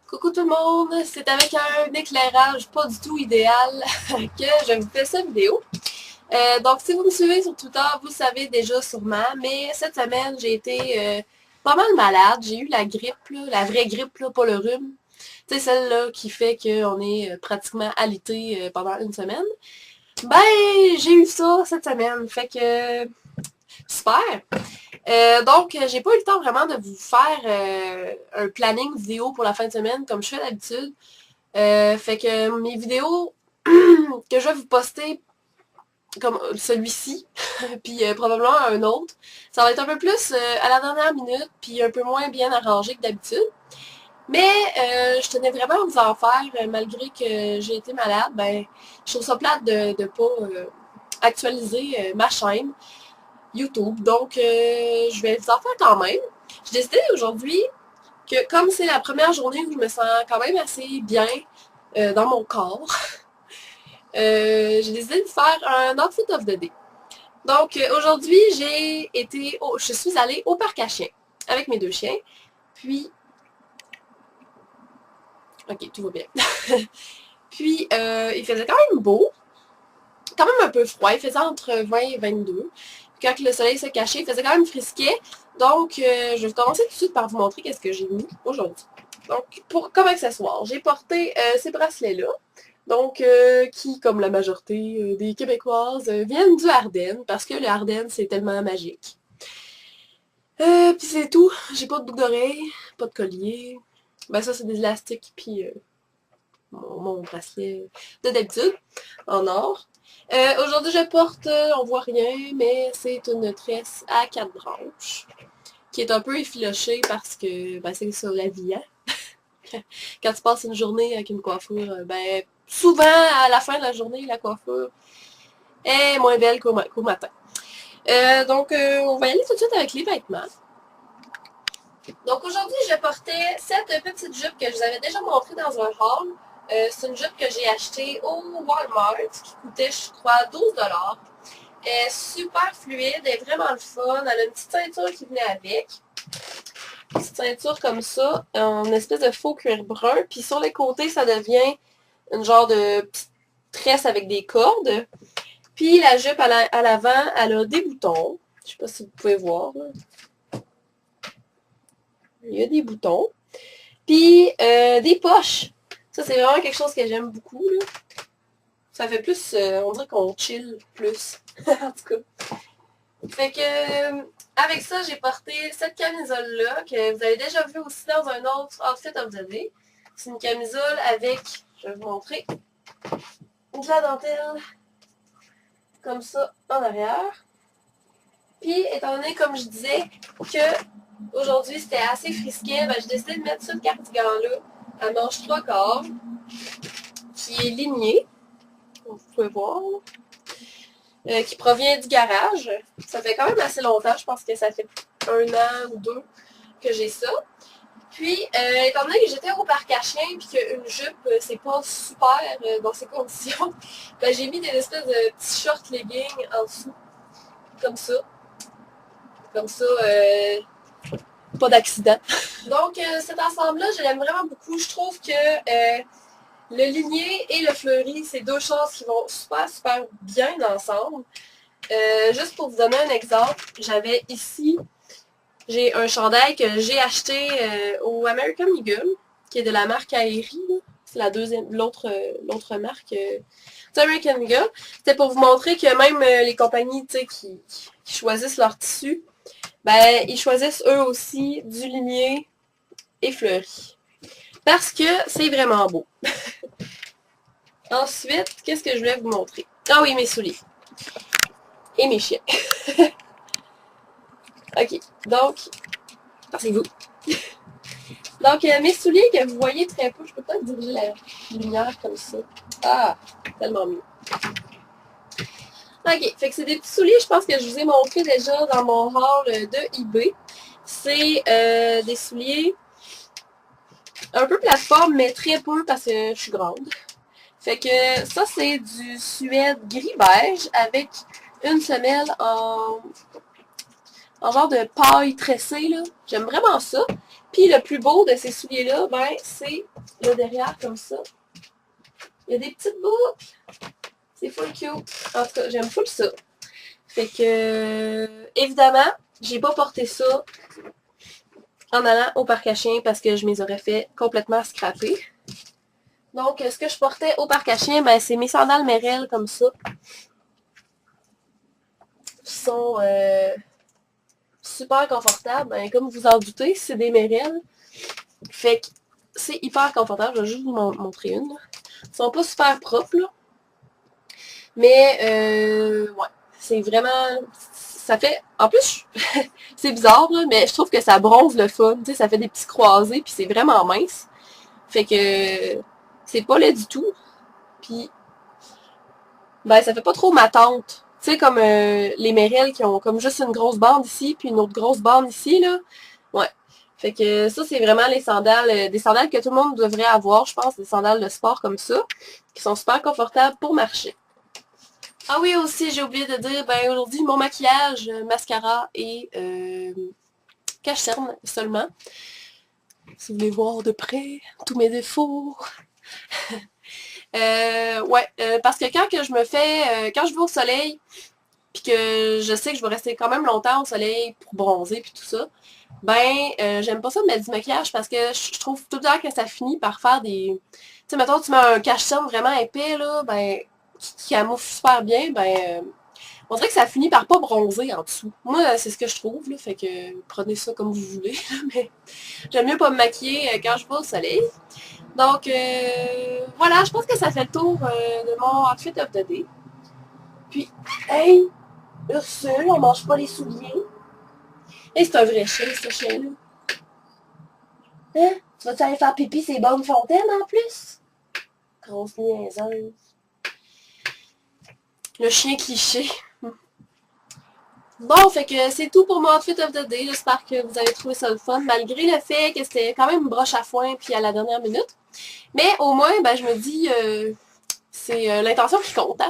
Coucou tout le monde, c'est avec un éclairage pas du tout idéal que je vous fais cette vidéo. Donc si vous me suivez sur Twitter, vous savez déjà sûrement, mais cette semaine j'ai été pas mal malade. J'ai eu la grippe, là, la vraie grippe, là, pas le rhume. Tu sais, celle-là qui fait qu'on est pratiquement alité pendant une semaine. Ben, j'ai eu ça cette semaine, fait que super! Donc, j'ai pas eu le temps vraiment de vous faire un planning vidéo pour la fin de semaine comme je fais d'habitude. Fait que mes vidéos que je vais vous poster comme celui-ci, puis probablement un autre, ça va être un peu plus à la dernière minute, puis un peu moins bien arrangé que d'habitude. Mais je tenais vraiment à vous en faire, malgré que j'ai été malade, ben je trouve ça plate de pas actualiser ma chaîne YouTube. Donc, je vais vous en faire quand même. J'ai décidé aujourd'hui que comme c'est la première journée où je me sens quand même assez bien dans mon corps, j'ai décidé de faire un outfit of the day. Donc, aujourd'hui, je suis allée au parc à chiens avec mes deux chiens. Puis, ok, tout va bien. Puis, il faisait quand même beau, quand même un peu froid. Il faisait entre 20 et 22. Quand le soleil s'est caché, il faisait quand même frisquet. Donc, je vais commencer tout de suite par vous montrer qu'est-ce que j'ai mis aujourd'hui. Donc, comme accessoire, j'ai porté ces bracelets-là. Donc, qui, comme la majorité des Québécoises, viennent du Ardennes, parce que le Ardennes, c'est tellement magique. Puis c'est tout. J'ai pas de boucle d'oreille, pas de collier. Ben ça, c'est des élastiques, puis mon bracelet de d'habitude, en or. Aujourd'hui, je porte, on voit rien, mais c'est une tresse à 4 branches, qui est un peu effilochée parce que ben, c'est ça la vie, hein? Quand tu passes une journée avec une coiffure, ben souvent, à la fin de la journée, la coiffure est moins belle qu'au matin. Donc, on va y aller tout de suite avec les vêtements. Donc, aujourd'hui, je portais cette petite jupe que je vous avais déjà montrée dans un haul. C'est une jupe que j'ai achetée au Walmart, qui coûtait, je crois, 12$. Elle est super fluide, elle est vraiment le fun. Elle a une petite ceinture qui venait avec. Une petite ceinture comme ça, en espèce de faux cuir brun. Puis sur les côtés, ça devient une genre de petite tresse avec des cordes. Puis la jupe à l'avant, elle a des boutons. Je sais pas si vous pouvez voir. Là. Il y a des boutons. Puis des poches. Ça, c'est vraiment quelque chose que j'aime beaucoup. Là. Ça fait plus, on dirait qu'on chill plus. En tout cas. Fait que, avec ça, j'ai porté cette camisole-là, que vous avez déjà vu aussi dans un autre outfit of the day. C'est une camisole avec, je vais vous montrer, de la dentelle, comme ça, en arrière. Puis, étant donné, comme je disais, que aujourd'hui c'était assez frisquet, ben, j'ai décidé de mettre ce cardigan-là à manche 3/4, qui est ligné, vous pouvez voir, qui provient du garage. Ça fait quand même assez longtemps, je pense que ça fait 1 an ou 2 que j'ai ça. Puis, étant donné que j'étais au parc à chiens et qu'une jupe, c'est pas super dans ces conditions, ben, j'ai mis des espèces de petits shorts leggings en dessous, comme ça. Comme ça, pas d'accident. Donc, cet ensemble-là, je l'aime vraiment beaucoup. Je trouve que le ligné et le fleuri, c'est deux choses qui vont super, super bien ensemble. Juste pour vous donner un exemple, j'avais ici, j'ai un chandail que j'ai acheté au American Eagle, qui est de la marque Aerie. C'est l'autre marque. C'est American Eagle. C'était pour vous montrer que même les compagnies qui choisissent leur tissu, ben, ils choisissent eux aussi du ligné et fleuri. Parce que c'est vraiment beau. Ensuite, qu'est-ce que je voulais vous montrer? Ah oui, mes souliers. Et mes chiens. Ok, donc, c'est vous. Donc, mes souliers que vous voyez très peu, je peux peut-être diriger la lumière comme ça. Ah, tellement mieux. Ok, fait que c'est des petits souliers, je pense que je vous ai montré déjà dans mon haul de eBay. C'est des souliers un peu plateforme, mais très peu parce que je suis grande. Fait que ça, c'est du suède gris-beige avec une semelle en genre de paille tressée, là. J'aime vraiment ça. Puis Puis le plus beau de ces souliers-là, ben, c'est le derrière comme ça. Il y a des petites boucles. C'est full cute. En tout cas, j'aime full ça. Fait que, évidemment, j'ai pas porté ça en allant au parc à chiens parce que je m'y aurais fait complètement scraper. Donc, ce que je portais au parc à chiens, ben, c'est mes sandales Merrell comme ça. Qui sont super confortables. Ben, comme vous en doutez, c'est des Merrell. Fait que c'est hyper confortable. Je vais juste vous montrer une. Ils sont pas super propres, là. Mais, ouais. C'est vraiment... Ça fait... En plus, c'est bizarre, là, mais je trouve que ça bronze le fun. Tu sais, ça fait des petits croisés, puis c'est vraiment mince. Fait que... C'est pas laid du tout. Puis... Ben, ça fait pas trop ma tante. Tu sais, comme les Merrell qui ont comme juste une grosse bande ici, puis une autre grosse bande ici, là. Ouais. Fait que ça, c'est vraiment les sandales, des sandales que tout le monde devrait avoir, je pense, des sandales de sport comme ça, qui sont super confortables pour marcher. Ah oui, aussi, j'ai oublié de dire, ben aujourd'hui, mon maquillage, mascara et cache-cerne seulement. Si vous voulez voir de près tous mes défauts. Ouais, parce que quand que je me fais, quand je vais au soleil, puis que je sais que je vais rester quand même longtemps au soleil pour bronzer puis tout ça, ben, j'aime pas ça de mettre du maquillage parce que je trouve tout le temps que ça finit par faire des... Tu sais, mettons, tu mets un cache-cerne vraiment épais, là, ben, qui camoufle super bien, ben, on dirait que ça finit par pas bronzer en dessous. Moi, c'est ce que je trouve, là, fait que prenez ça comme vous voulez, mais j'aime mieux pas me maquiller quand je vais au soleil. Donc, voilà, je pense que ça fait le tour de mon outfit of the day. Puis, hey, Ursule, on mange pas les souliers. Et c'est un vrai chien, ce chien-là. Hein? Tu vas-tu aller faire pipi ces bonnes fontaines en plus? Grosse niaiseuse. Le chien cliché. Bon, fait que c'est tout pour mon outfit of the day. J'espère que vous avez trouvé ça le fun, malgré le fait que c'était quand même une broche à foin puis à la dernière minute. Mais au moins, ben, je me dis, c'est l'intention qui compte, hein?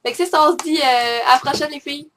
Fait que c'est ça, on se dit à la prochaine les filles.